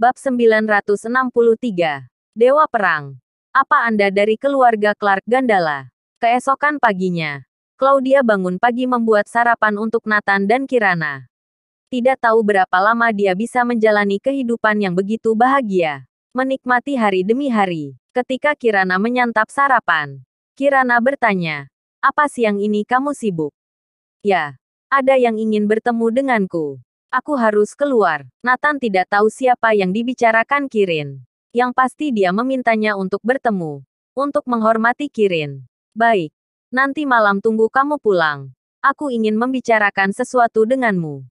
Bab 963. Dewa Perang. Apa Anda dari keluarga Clark Gandala? Keesokan paginya, Claudia bangun pagi membuat sarapan untuk Nathan dan Kirana. Tidak tahu berapa lama dia bisa menjalani kehidupan yang begitu bahagia. Menikmati hari demi hari. Ketika Kirana menyantap sarapan, Kirana bertanya, "Apa siang ini kamu sibuk?" "Ya, ada yang ingin bertemu denganku. Aku harus keluar." Nathan tidak tahu siapa yang dibicarakan Kirin. Yang pasti dia memintanya untuk bertemu. Untuk menghormati Kirin. "Baik. Nanti malam tunggu kamu pulang. Aku ingin membicarakan sesuatu denganmu."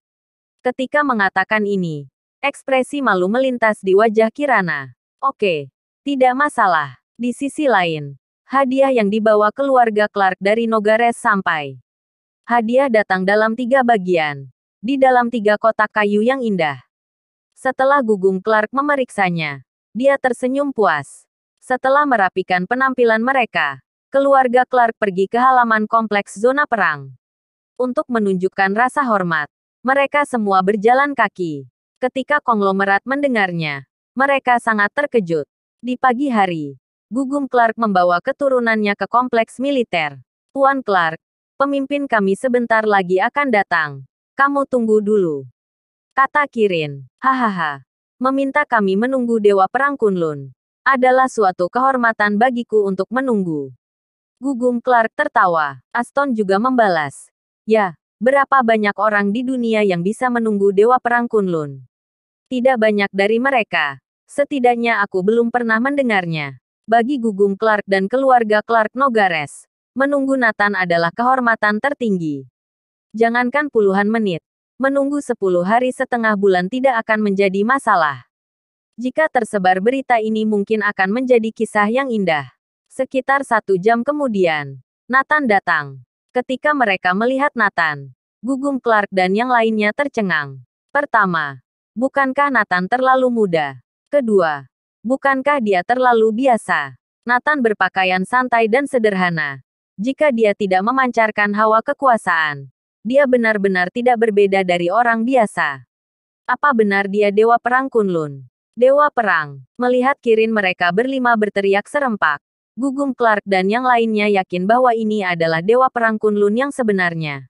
Ketika mengatakan ini, ekspresi malu melintas di wajah Kirana. "Oke. Tidak masalah." Di sisi lain, hadiah yang dibawa keluarga Clark dari Nogares sampai. Hadiah datang dalam 3 bagian. Di dalam 3 kotak kayu yang indah. Setelah Gugum Clark memeriksanya, dia tersenyum puas. Setelah merapikan penampilan mereka, keluarga Clark pergi ke halaman kompleks zona perang. Untuk menunjukkan rasa hormat, mereka semua berjalan kaki. Ketika konglomerat mendengarnya, mereka sangat terkejut. Di pagi hari, Gugum Clark membawa keturunannya ke kompleks militer. "Tuan Clark, pemimpin kami sebentar lagi akan datang. Kamu tunggu dulu," kata Kirin. "Hahaha. Meminta kami menunggu Dewa Perang Kunlun. Adalah suatu kehormatan bagiku untuk menunggu." Gugum Clark tertawa. Aston juga membalas. "Ya, berapa banyak orang di dunia yang bisa menunggu Dewa Perang Kunlun? Tidak banyak dari mereka. Setidaknya aku belum pernah mendengarnya." Bagi Gugum Clark dan keluarga Clark Nogares, menunggu Nathan adalah kehormatan tertinggi. Jangankan puluhan menit, menunggu 10 hari setengah bulan tidak akan menjadi masalah. Jika tersebar berita ini mungkin akan menjadi kisah yang indah. Sekitar 1 jam kemudian, Nathan datang. Ketika mereka melihat Nathan, Gugum Clark dan yang lainnya tercengang. Pertama, bukankah Nathan terlalu muda? Kedua, bukankah dia terlalu biasa? Nathan berpakaian santai dan sederhana. Jika dia tidak memancarkan hawa kekuasaan, dia benar-benar tidak berbeda dari orang biasa. Apa benar dia Dewa Perang Kunlun? Dewa Perang. Melihat Kirin mereka berlima berteriak serempak. Gugum Clark dan yang lainnya yakin bahwa ini adalah Dewa Perang Kunlun yang sebenarnya.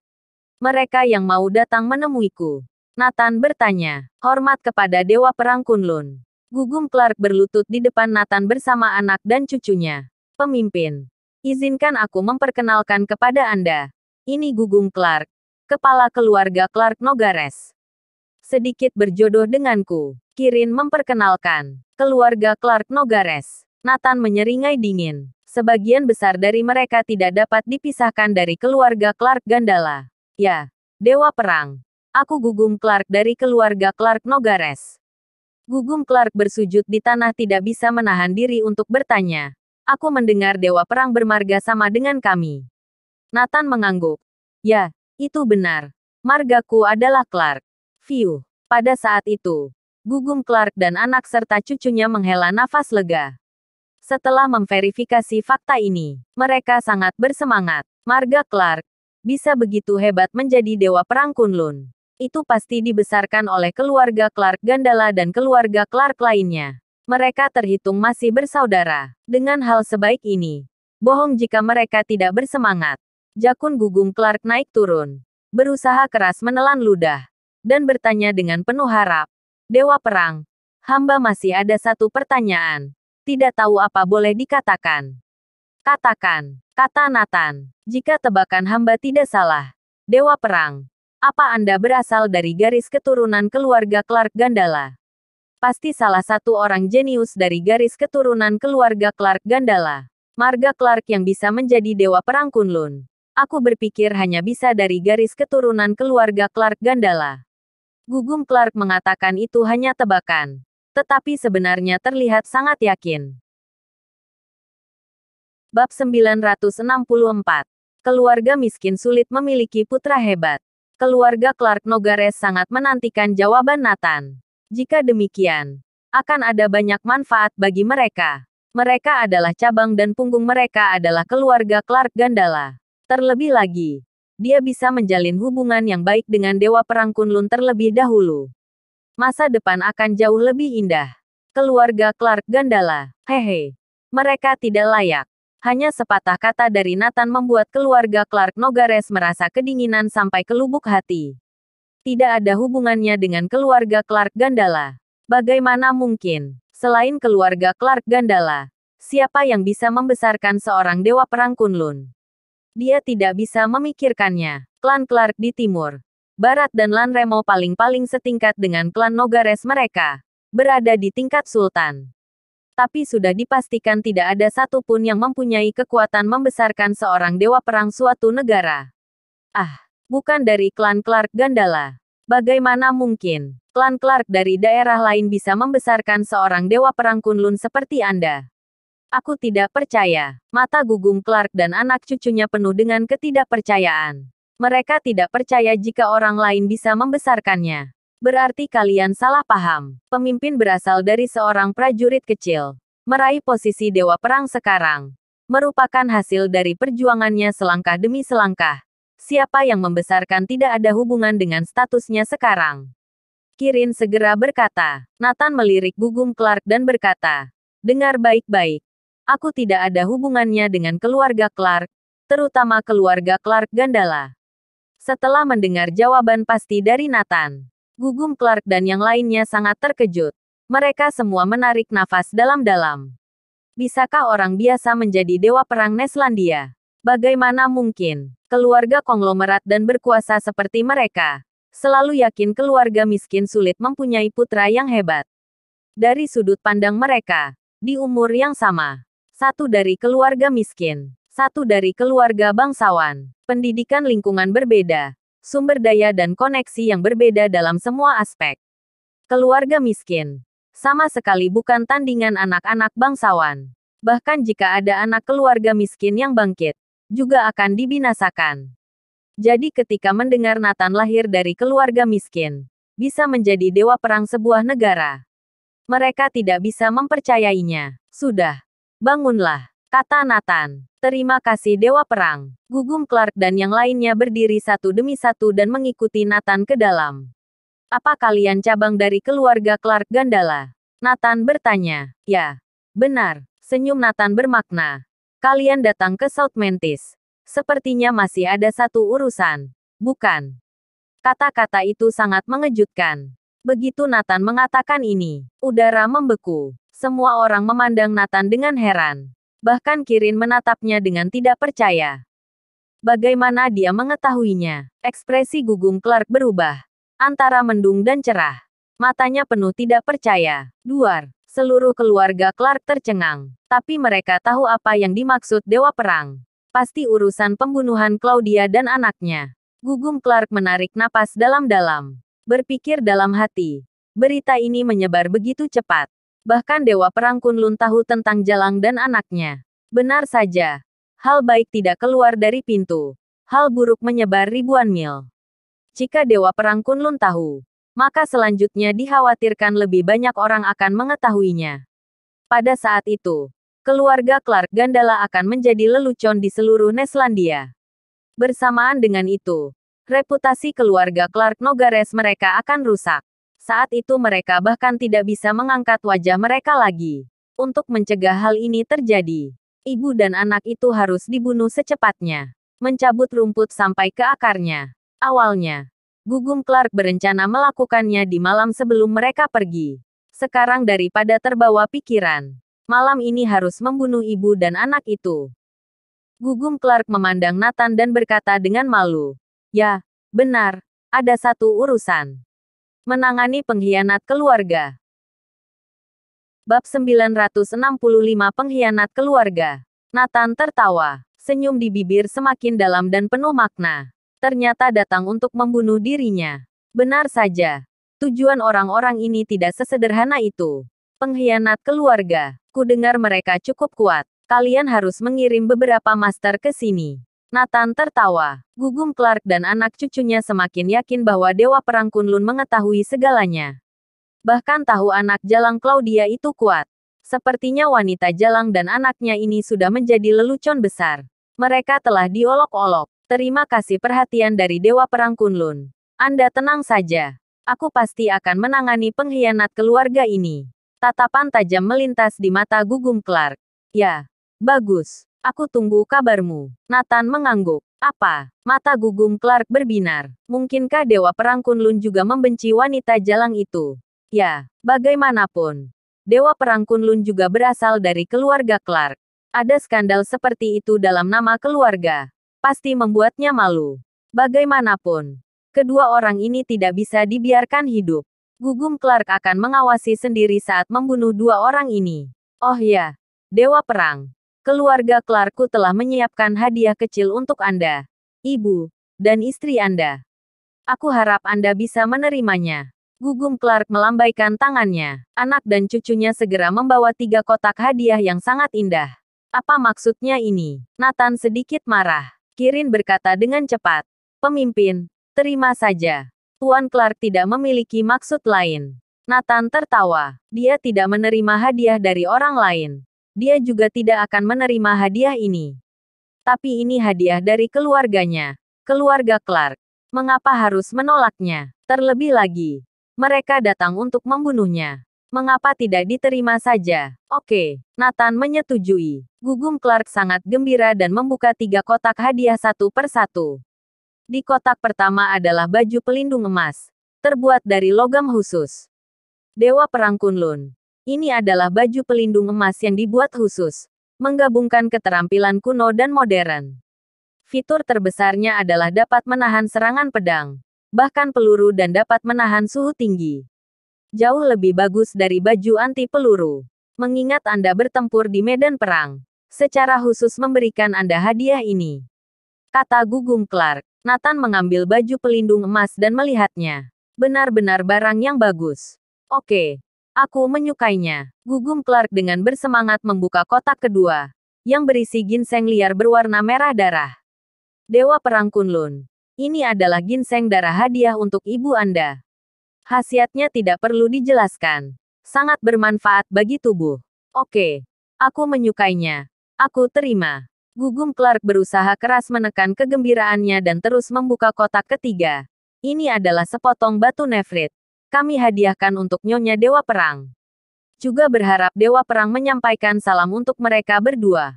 "Mereka yang mau datang menemuiku?" Nathan bertanya. "Hormat kepada Dewa Perang Kunlun." Gugum Clark berlutut di depan Nathan bersama anak dan cucunya. "Pemimpin, izinkan aku memperkenalkan kepada Anda. Ini Gugum Clark, kepala keluarga Clark Nogares. Sedikit berjodoh denganku." Kirin memperkenalkan keluarga Clark Nogares. Nathan menyeringai dingin. Sebagian besar dari mereka tidak dapat dipisahkan dari keluarga Clark Gandala. "Ya, Dewa Perang. Aku Gugum Clark dari keluarga Clark Nogares." Gugum Clark bersujud di tanah tidak bisa menahan diri untuk bertanya. "Aku mendengar Dewa Perang bermarga sama dengan kami." Nathan mengangguk. "Ya, itu benar. Margaku adalah Clark." Fiu. Pada saat itu, Gugum Clark dan anak serta cucunya menghela nafas lega. Setelah memverifikasi fakta ini, mereka sangat bersemangat. Marga Clark bisa begitu hebat menjadi Dewa Perang Kunlun. Itu pasti dibesarkan oleh keluarga Clark Gandala dan keluarga Clark lainnya. Mereka terhitung masih bersaudara. Dengan hal sebaik ini, bohong jika mereka tidak bersemangat. Jakun Gugum Clark naik turun. Berusaha keras menelan ludah. Dan bertanya dengan penuh harap. "Dewa Perang, hamba masih ada satu pertanyaan. Tidak tahu apa boleh dikatakan." "Katakan," kata Nathan. "Jika tebakan hamba tidak salah, Dewa Perang, apa Anda berasal dari garis keturunan keluarga Clark Gandala?" "Pasti salah satu orang jenius dari garis keturunan keluarga Clark Gandala. Marga Clark yang bisa menjadi Dewa Perang Kunlun. Aku berpikir hanya bisa dari garis keturunan keluarga Clark Gandala." Gugum Clark mengatakan itu hanya tebakan. Tetapi sebenarnya terlihat sangat yakin. Bab 964. Keluarga miskin sulit memiliki putra hebat. Keluarga Clark Nogares sangat menantikan jawaban Nathan. Jika demikian, akan ada banyak manfaat bagi mereka. Mereka adalah cabang dan punggung mereka adalah keluarga Clark Gandala. Terlebih lagi, dia bisa menjalin hubungan yang baik dengan Dewa Perang Kunlun terlebih dahulu. Masa depan akan jauh lebih indah. Keluarga Clark Gandala. Hehe. Mereka tidak layak. Hanya sepatah kata dari Nathan membuat keluarga Clark Nogares merasa kedinginan sampai ke lubuk hati. Tidak ada hubungannya dengan keluarga Clark Gandala. Bagaimana mungkin? Selain keluarga Clark Gandala, siapa yang bisa membesarkan seorang dewa perang Kunlun? Dia tidak bisa memikirkannya. Klan Clark di timur, barat dan Lanremo paling-paling setingkat dengan klan Nogares mereka, berada di tingkat sultan. Tapi sudah dipastikan tidak ada satupun yang mempunyai kekuatan membesarkan seorang dewa perang suatu negara. Ah, bukan dari klan Clark Gandala. Bagaimana mungkin klan Clark dari daerah lain bisa membesarkan seorang dewa perang Kunlun seperti Anda? Aku tidak percaya. Mata Gugum Clark dan anak cucunya penuh dengan ketidakpercayaan. Mereka tidak percaya jika orang lain bisa membesarkannya. Berarti kalian salah paham. Pemimpin berasal dari seorang prajurit kecil. Meraih posisi dewa perang sekarang merupakan hasil dari perjuangannya selangkah demi selangkah. Siapa yang membesarkan tidak ada hubungan dengan statusnya sekarang. Kirin segera berkata. Nathan melirik Gugum Clark dan berkata, dengar baik-baik. Aku tidak ada hubungannya dengan keluarga Clark, terutama keluarga Clark Gandala. Setelah mendengar jawaban pasti dari Nathan, Gugum Clark dan yang lainnya sangat terkejut. Mereka semua menarik nafas dalam-dalam. Bisakah orang biasa menjadi dewa perang Neslandia? Bagaimana mungkin? Keluarga konglomerat dan berkuasa seperti mereka selalu yakin keluarga miskin sulit mempunyai putra yang hebat. Dari sudut pandang mereka, di umur yang sama, satu dari keluarga miskin, satu dari keluarga bangsawan, pendidikan lingkungan berbeda, sumber daya dan koneksi yang berbeda dalam semua aspek. Keluarga miskin sama sekali bukan tandingan anak-anak bangsawan. Bahkan jika ada anak keluarga miskin yang bangkit, juga akan dibinasakan. Jadi ketika mendengar Nathan lahir dari keluarga miskin, bisa menjadi dewa perang sebuah negara, mereka tidak bisa mempercayainya. Sudah, bangunlah, kata Nathan. Terima kasih dewa perang. Gugum Clark dan yang lainnya berdiri satu demi satu dan mengikuti Nathan ke dalam. Apa kalian cabang dari keluarga Clark Gandala? Nathan bertanya. Ya, benar. Senyum Nathan bermakna. Kalian datang ke South Mantis. Sepertinya masih ada satu urusan. Bukan? Kata-kata itu sangat mengejutkan. Begitu Nathan mengatakan ini, udara membeku. Semua orang memandang Nathan dengan heran. Bahkan Kirin menatapnya dengan tidak percaya. Bagaimana dia mengetahuinya? Ekspresi Gugum Clark berubah. Antara mendung dan cerah. Matanya penuh tidak percaya. Duar. Seluruh keluarga Clark tercengang. Tapi mereka tahu apa yang dimaksud dewa perang. Pasti urusan pembunuhan Claudia dan anaknya. Gugum Clark menarik napas dalam-dalam. Berpikir dalam hati. Berita ini menyebar begitu cepat. Bahkan Dewa Perang Kunlun tahu tentang Jalang dan anaknya. Benar saja. Hal baik tidak keluar dari pintu. Hal buruk menyebar ribuan mil. Jika Dewa Perang Kunlun tahu, maka selanjutnya dikhawatirkan lebih banyak orang akan mengetahuinya. Pada saat itu, keluarga Clark Gandala akan menjadi lelucon di seluruh Neslandia. Bersamaan dengan itu, reputasi keluarga Clark Nogares mereka akan rusak. Saat itu mereka bahkan tidak bisa mengangkat wajah mereka lagi. Untuk mencegah hal ini terjadi, ibu dan anak itu harus dibunuh secepatnya. Mencabut rumput sampai ke akarnya. Awalnya, Gugum Clark berencana melakukannya di malam sebelum mereka pergi. Sekarang daripada terbawa pikiran, malam ini harus membunuh ibu dan anak itu. Gugum Clark memandang Nathan dan berkata dengan malu. Ya, benar, ada satu urusan. Menangani pengkhianat keluarga. Bab 965 Pengkhianat keluarga. Nathan tertawa. Senyum di bibir semakin dalam dan penuh makna. Ternyata datang untuk membunuh dirinya. Benar saja. Tujuan orang-orang ini tidak sesederhana itu. Pengkhianat keluarga. Kudengar mereka cukup kuat. Kalian harus mengirim beberapa master ke sini. Nathan tertawa. Gugum Clark dan anak cucunya semakin yakin bahwa Dewa Perang Kunlun mengetahui segalanya. Bahkan tahu anak Jalang Claudia itu kuat. Sepertinya wanita Jalang dan anaknya ini sudah menjadi lelucon besar. Mereka telah diolok-olok. Terima kasih perhatian dari Dewa Perang Kunlun. Anda tenang saja. Aku pasti akan menangani pengkhianat keluarga ini. Tatapan tajam melintas di mata Gugum Clark. Ya, bagus. Aku tunggu kabarmu. Nathan mengangguk. Apa? Mata Gugum Clark berbinar. Mungkinkah Dewa Perang Kunlun juga membenci wanita jalang itu? Ya, bagaimanapun. Dewa Perang Kunlun juga berasal dari keluarga Clark. Ada skandal seperti itu dalam nama keluarga. Pasti membuatnya malu. Bagaimanapun. Kedua orang ini tidak bisa dibiarkan hidup. Gugum Clark akan mengawasi sendiri saat membunuh dua orang ini. Oh ya, Dewa Perang. Keluarga Clarkku telah menyiapkan hadiah kecil untuk Anda, Ibu, dan istri Anda. Aku harap Anda bisa menerimanya. Gugum Clark melambaikan tangannya. Anak dan cucunya segera membawa 3 kotak hadiah yang sangat indah. Apa maksudnya ini? Nathan sedikit marah. Kirin berkata dengan cepat. Pemimpin, terima saja. Tuan Clark tidak memiliki maksud lain. Nathan tertawa. Dia tidak menerima hadiah dari orang lain. Dia juga tidak akan menerima hadiah ini. Tapi ini hadiah dari keluarganya. Keluarga Clark. Mengapa harus menolaknya? Terlebih lagi, mereka datang untuk membunuhnya. Mengapa tidak diterima saja? Oke, Nathan menyetujui. Gugum Clark sangat gembira dan membuka 3 kotak hadiah satu per satu. Di kotak pertama adalah baju pelindung emas, terbuat dari logam khusus. Dewa Perang Kunlun. Ini adalah baju pelindung emas yang dibuat khusus, menggabungkan keterampilan kuno dan modern. Fitur terbesarnya adalah dapat menahan serangan pedang, bahkan peluru dan dapat menahan suhu tinggi. Jauh lebih bagus dari baju anti peluru. Mengingat Anda bertempur di medan perang, secara khusus memberikan Anda hadiah ini. Kata Gugum Clark. Nathan mengambil baju pelindung emas dan melihatnya. Benar-benar barang yang bagus. Oke. Aku menyukainya. Gugum Clark dengan bersemangat membuka kotak kedua, yang berisi ginseng liar berwarna merah darah. Dewa Perang Kunlun. Ini adalah ginseng darah hadiah untuk ibu Anda. Khasiatnya tidak perlu dijelaskan. Sangat bermanfaat bagi tubuh. Oke. Aku menyukainya. Aku terima. Gugum Clark berusaha keras menekan kegembiraannya dan terus membuka kotak ketiga. Ini adalah sepotong batu nefrit. Kami hadiahkan untuk Nyonya Dewa Perang. Juga berharap Dewa Perang menyampaikan salam untuk mereka berdua.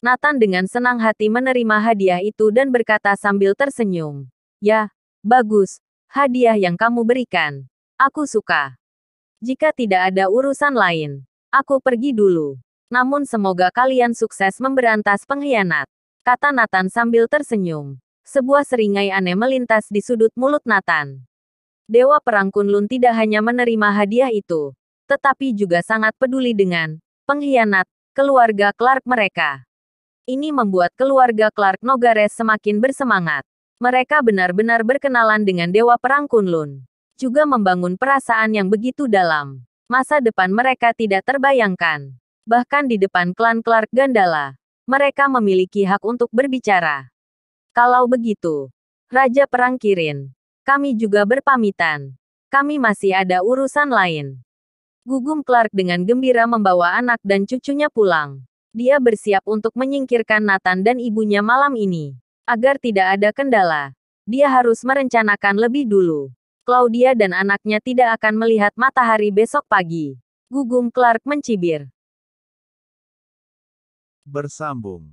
Nathan dengan senang hati menerima hadiah itu dan berkata sambil tersenyum. Ya, bagus. Hadiah yang kamu berikan. Aku suka. Jika tidak ada urusan lain, aku pergi dulu. Namun semoga kalian sukses memberantas pengkhianat. Kata Nathan sambil tersenyum. Sebuah seringai aneh melintas di sudut mulut Nathan. Dewa Perang Kunlun tidak hanya menerima hadiah itu, tetapi juga sangat peduli dengan pengkhianat keluarga Clark mereka. Ini membuat keluarga Clark Nogares semakin bersemangat. Mereka benar-benar berkenalan dengan Dewa Perang Kunlun. Juga membangun perasaan yang begitu dalam. Masa depan mereka tidak terbayangkan. Bahkan di depan klan Clark Gandala, mereka memiliki hak untuk berbicara. Kalau begitu, Raja Perang Kirin, kami juga berpamitan. Kami masih ada urusan lain. Gugum Clark dengan gembira membawa anak dan cucunya pulang. Dia bersiap untuk menyingkirkan Nathan dan ibunya malam ini. Agar tidak ada kendala, dia harus merencanakan lebih dulu. Claudia dan anaknya tidak akan melihat matahari besok pagi. Gugum Clark mencibir. Bersambung.